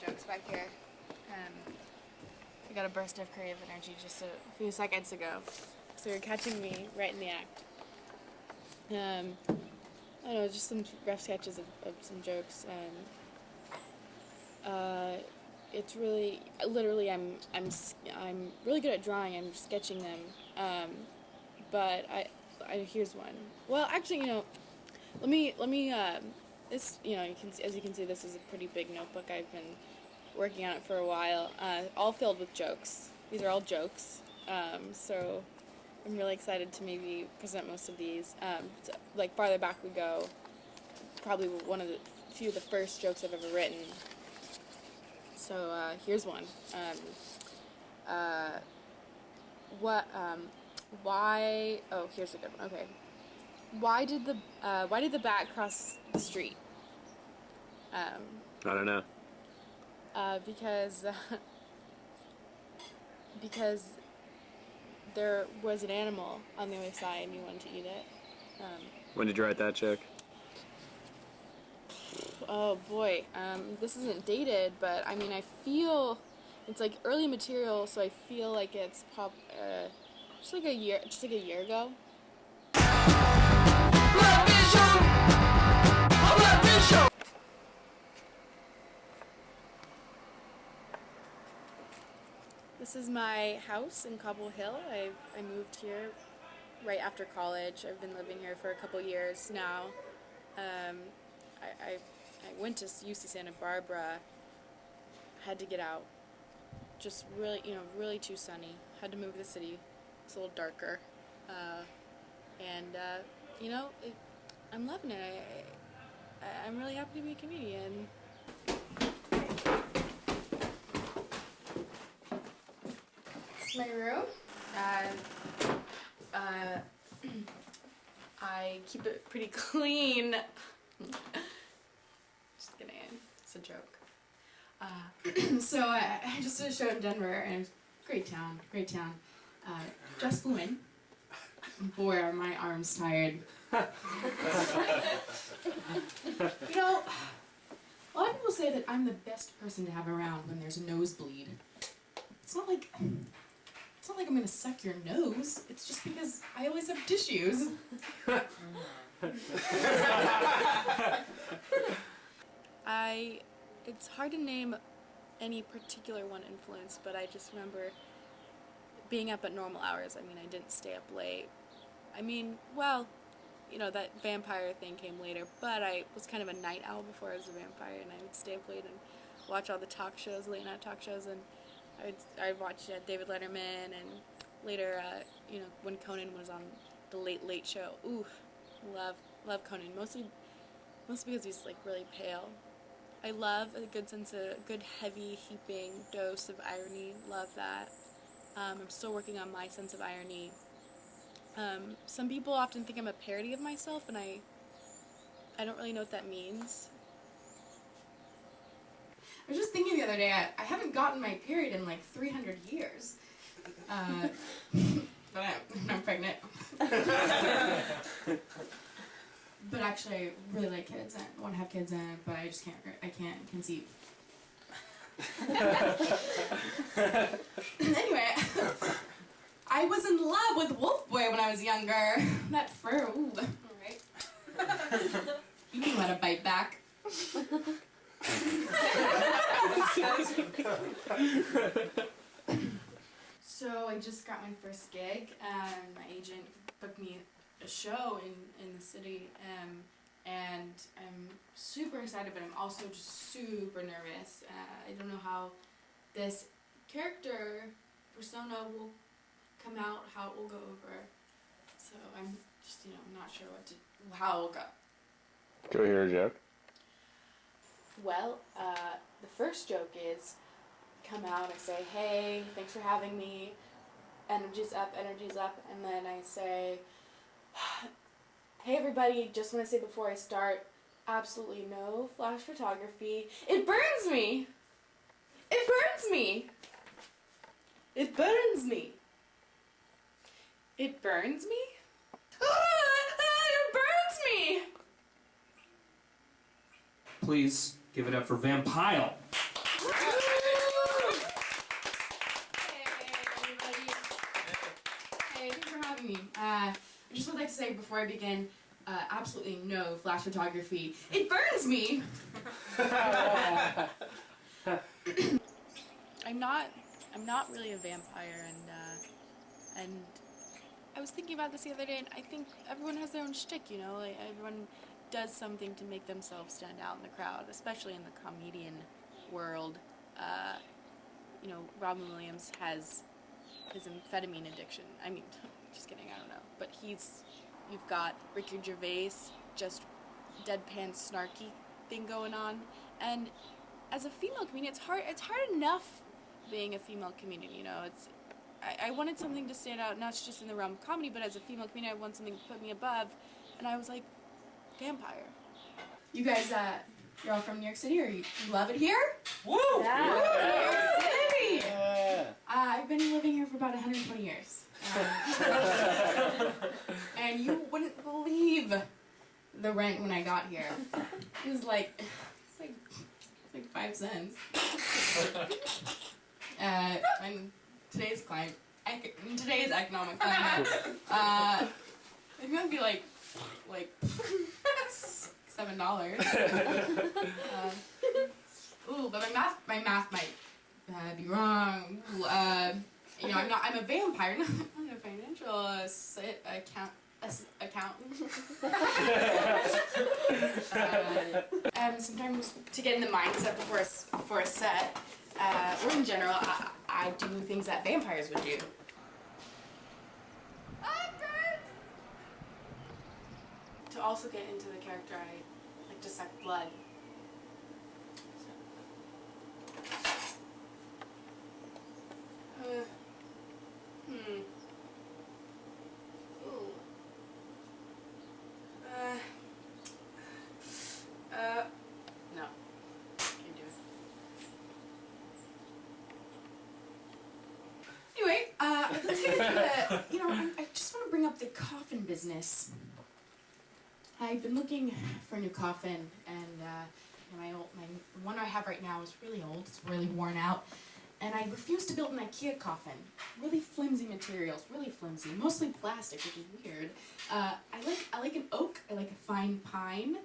jokes back here. I got a burst of creative energy just a few seconds ago, so you're catching me right in the act. I don't know, just some rough sketches of some jokes. It's really, literally, I'm really good at drawing. I'm sketching them, but here's one. Well, actually, let me this, as you can see, this is a pretty big notebook. I've been working on it for a while, all filled with jokes. These are all jokes, so I'm really excited to maybe present most of these. So, like, farther back we go, probably one of the few of the first jokes I've ever written. So here's one. Why? Oh, here's a good one. Okay. Why did the bat cross the street? I don't know. Because there was an animal on the other side and you wanted to eat it. When did you write that joke? Oh boy, this isn't dated, but I mean, I feel it's like early material, so I feel like it's just like a year ago. This is my house in Cobble Hill. I moved here right after college. I've been living here for a couple years now. I went to UC Santa Barbara. Had to get out. Just really, really too sunny. Had to move to the city. It's a little darker. I'm loving it. I'm really happy to be a comedian. It's my room. I keep it pretty clean. Just kidding. It's a joke. So I just did a show in Denver, and it was great town. Just flew in. Boy, are my arms tired. A lot of people say that I'm the best person to have around when there's a nosebleed. It's not like I'm gonna suck your nose. It's just because I always have tissues. It's hard to name any particular one influence, but I just remember being up at normal hours. I mean, I didn't stay up late. I mean, well, that vampire thing came later, but I was kind of a night owl before I was a vampire, and I would stay up late and watch all the talk shows, late night talk shows, and I watched David Letterman, and later, when Conan was on the Late Show. Ooh, love Conan, mostly because he's like really pale. I love a good heavy heaping dose of irony. Love that. I'm still working on my sense of irony. Some people often think I'm a parody of myself, and I don't really know what that means. I was just thinking the other day, I haven't gotten my period in like 300 years. But I'm pregnant. But actually, I really like kids and want to have kids, but I just can't conceive. Anyway, I was in love with Wolf Boy when I was younger. That fur, ooh, alright. You knew how to bite back. So I just got my first gig, and my agent booked me a show in the city, and I'm super excited, but I'm also just super nervous. I don't know how this character persona will come out, how it will go over. So I'm just, not sure how it will go. Can we hear a joke? Well, the first joke is, come out, I say, hey, thanks for having me, energy's up, and then I say, hey everybody, just want to say before I start, absolutely no flash photography. It burns me! It burns me! It burns me! It burns me? It burns me! Please give it up for Vampyle. everybody. Hey, thanks for having me. I just would like to say before I begin, absolutely no flash photography. It burns me! I'm not really a vampire, and I was thinking about this the other day, and I think everyone has their own shtick, you know? Like, everyone does something to make themselves stand out in the crowd, especially in the comedian world. You know, Robin Williams has his amphetamine addiction. I mean, just kidding, I don't know. But you've got Ricky Gervais, just deadpan snarky thing going on. And as a female comedian, it's hard enough being a female comedian, you know? I wanted something to stand out, not just in the realm of comedy, but as a female comedian, I want something to put me above. And I was like, vampire. You guys, you're all from New York City, or you love it here? Woo! Yeah. New York City! Yeah. I've been living here for about 120 years. And you wouldn't believe the rent when I got here. It was like 5 cents. And today's economic climate, it might be like $7. Ooh, but my math might be wrong. Ooh, you know, I'm a vampire, not a financial accountant. Sometimes to get in the mindset before a set, or in general, I do things that vampires would do. To also get into the character, I like to suck blood. No. Can't do it. Anyway, let's get into the, you know, I just want to bring up the coffin business. I've been looking for a new coffin, and my one I have right now is really old. It's really worn out, and I refuse to build an IKEA coffin. Really flimsy materials, really flimsy, mostly plastic, which is weird. I like an oak. I like a fine pine,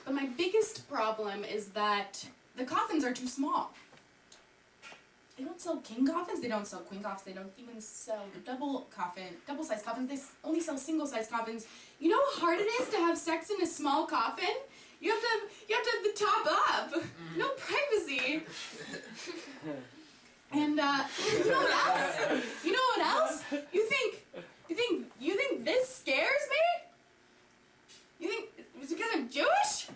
but my biggest problem is that the coffins are too small. They don't sell king coffins. They don't sell queen coffins. They don't even sell double-sized coffins. They only sell single-sized coffins. You know how hard it is to have sex in a small coffin? You have to have the top up. No privacy. And you know what else? You know what else? You think this scares me? You think it's because I'm Jewish?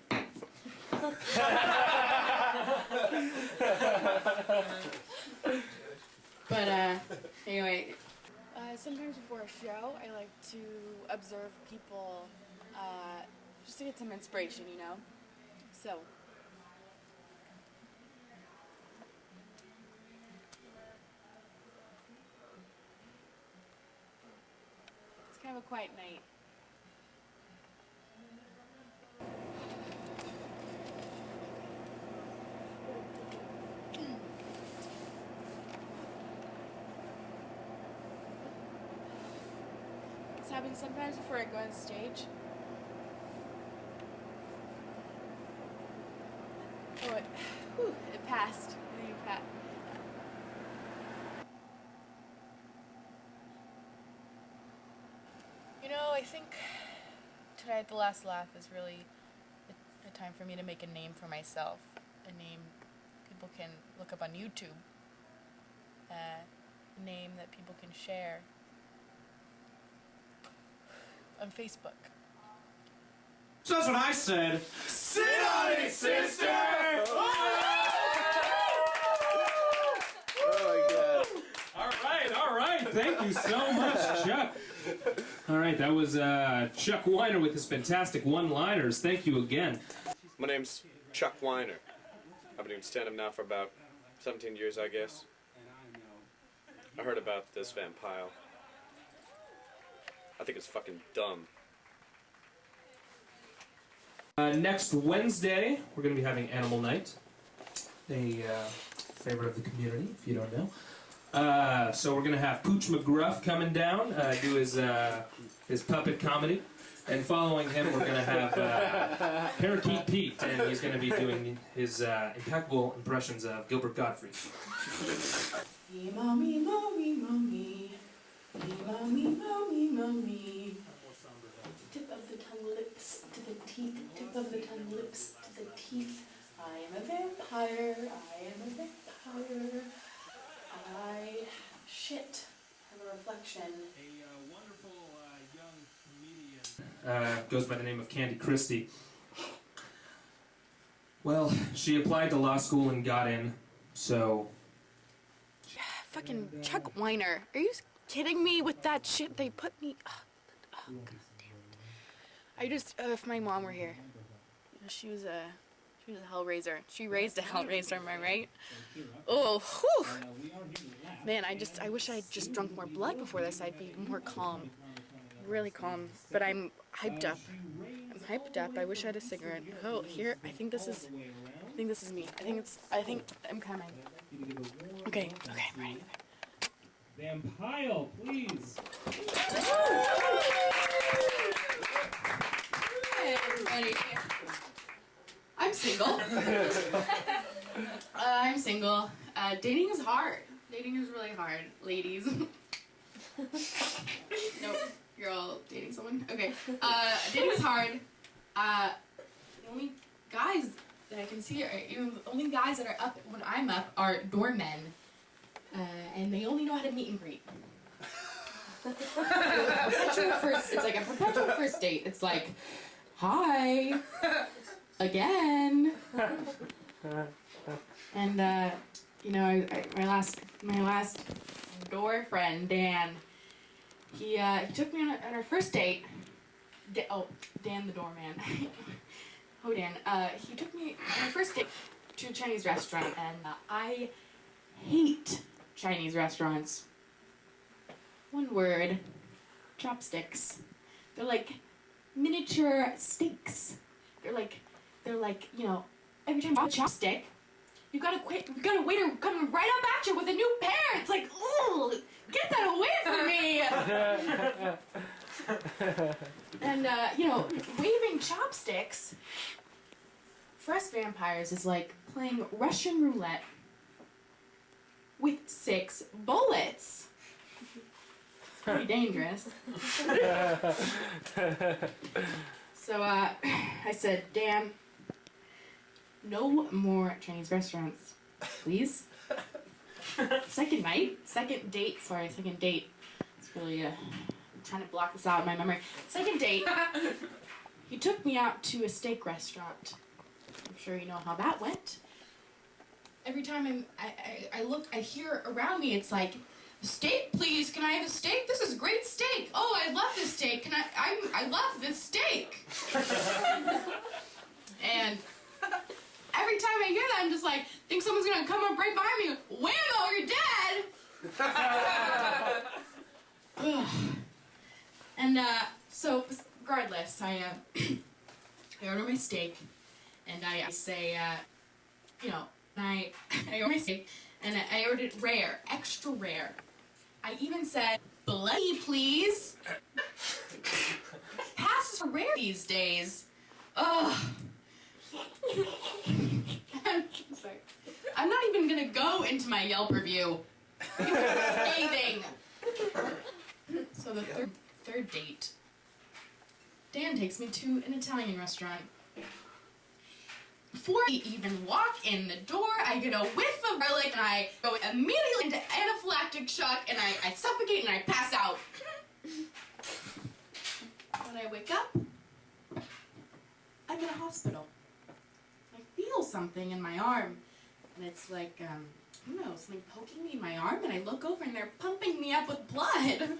But anyway, sometimes before a show, I like to observe people, just to get some inspiration, you know? So, it's kind of a quiet night. This happens sometimes before I go on stage. Oh, it passed. I think it passed. You know, I think tonight the last laugh is really a time for me to make a name for myself. A name people can look up on YouTube. A name that people can share on Facebook. So that's what I said. Sit on it, sister! Oh my god. All right. Thank you so much, Chuck. All right, that was Chuck Weiner with his fantastic one-liners. Thank you again. My name's Chuck Weiner. I've been doing stand-up now for about 17 years, I guess. I heard about this Vampyle. I think it's fucking dumb. Next Wednesday, we're going to be having Animal Night, a favorite of the community, if you don't know. So we're gonna have Pooch McGruff coming down, do his puppet comedy, and following him we're gonna have Parakeet Pete, and he's gonna be doing his impeccable impressions of Gilbert Gottfried. Me-mo, me-mo, me-mo, me. Me-mo, me-mo, me-mo, me. Tip of the tongue, lips to the teeth. Tip of the tongue, lips to the teeth. I am a vampire. I am a vampire. Shit. I'm a reflection. A wonderful young comedian goes by the name of Candy Christie. Well, she applied to law school and got in, so... Fucking Chuck Weiner. Are you kidding me with that shit they put me... Oh, God damn it. I just... if my mom were here. She was a hellraiser. She raised a hellraiser, am I right? Oh, whew. Man, I wish I'd just drunk more blood before this. I'd be more calm. Really calm. But I'm hyped up. I wish I had a cigarette. Oh, here. I think this is me. I think I'm coming. Okay, I'm ready. Vampyle, please. Hey, everybody. I'm single. I'm single. Dating is hard. Dating is really hard, ladies. Nope, you're all dating someone? Okay. Dating is hard. The only guys that I can see the only guys that are up when I'm up are doormen. And they only know how to meet and greet. It's like a perpetual first date. It's like, hi, again. And my last door friend, Dan, he took me on our first date. Dan the doorman. Oh, Dan. He took me on our first date to a Chinese restaurant, and I hate Chinese restaurants. One word. Chopsticks. They're like miniature steaks. They're like, every time you have a chopstick, you got a waiter coming right up at you with a new pair. It's like, ooh, get that away from me. And, waving chopsticks for us vampires is like playing Russian roulette with 6 bullets. It's pretty dangerous. So, I said, Dan, no more Chinese restaurants, please. Second date. It's really, I'm trying to block this out in my memory. Second date, he took me out to a steak restaurant. I'm sure you know how that went. Every time I hear around me, it's like, steak, please. Can I have a steak? This is great steak. Oh, I love this steak. I love this steak. And every time I hear that, I'm just like, think someone's gonna come up right behind me. Whammo, you're dead. And so regardless, I order my steak, and I say, I order my steak, and I ordered it rare, extra rare. I even said, bloody please. Passes for rare these days. Ugh. Sorry. I'm not even gonna go into my Yelp review. Scathing. So the third date, Dan takes me to an Italian restaurant. Before I even walk in the door, I get a whiff of garlic and I go immediately into anaphylactic shock and I suffocate and I pass out. When I wake up, I'm in a hospital. I feel something in my arm, and it's like, I don't know, something poking me in my arm, and I look over and they're pumping me up with blood.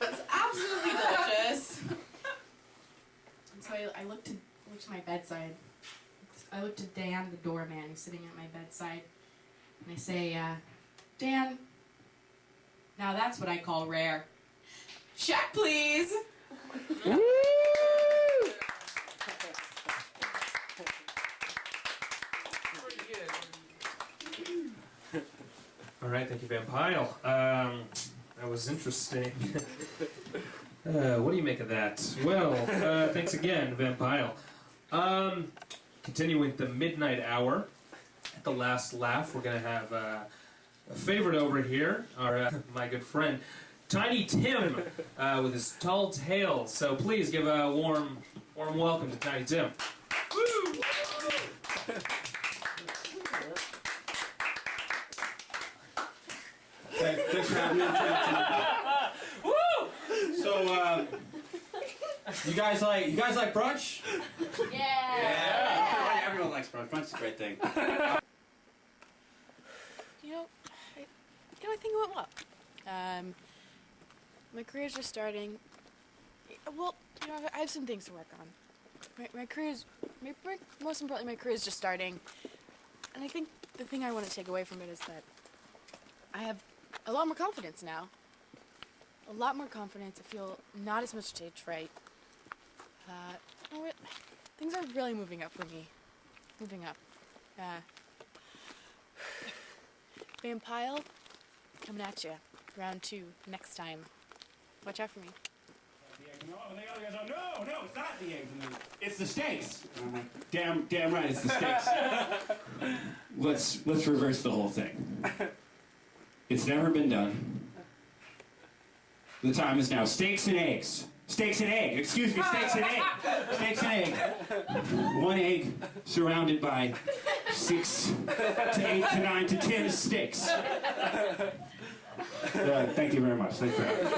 It's absolutely delicious. And so I look to my bedside. I look to Dan, the doorman, who's sitting at my bedside, and I say, Dan, now that's what I call rare. Check, please. All right, thank you, Vampyle. That was interesting. What do you make of that? Well, thanks again, Vampyle. Continuing with the midnight hour. At the last laugh, we're going to have a favorite over here, our my good friend, Tiny Tim, with his tall tale. So please give a warm welcome to Tiny Tim. Woo! Thanks for having me. Woo! So, you guys like brunch? Yeah. Everyone likes brunch. Brunch is a great thing. I think it went well. My career's just starting. Well, I have some things to work on. My career's, most importantly, my career's just starting. And I think the thing I want to take away from it is that I have a lot more confidence now. A lot more confidence. I feel not as much stage fright. You know what? Things are really moving up for me. Moving up. Vampyle, coming at you. Round 2, next time. Watch out for me. No, it's not the eggs. It's the steaks. Damn right, it's the steaks. Let's reverse the whole thing. It's never been done. The time is now. Steaks and eggs. Steaks and egg. Excuse me, steaks and egg. Steaks and egg. 1 egg surrounded by 6 to 8 to 9 to 10 steaks. Thank you very much. Thanks for having me.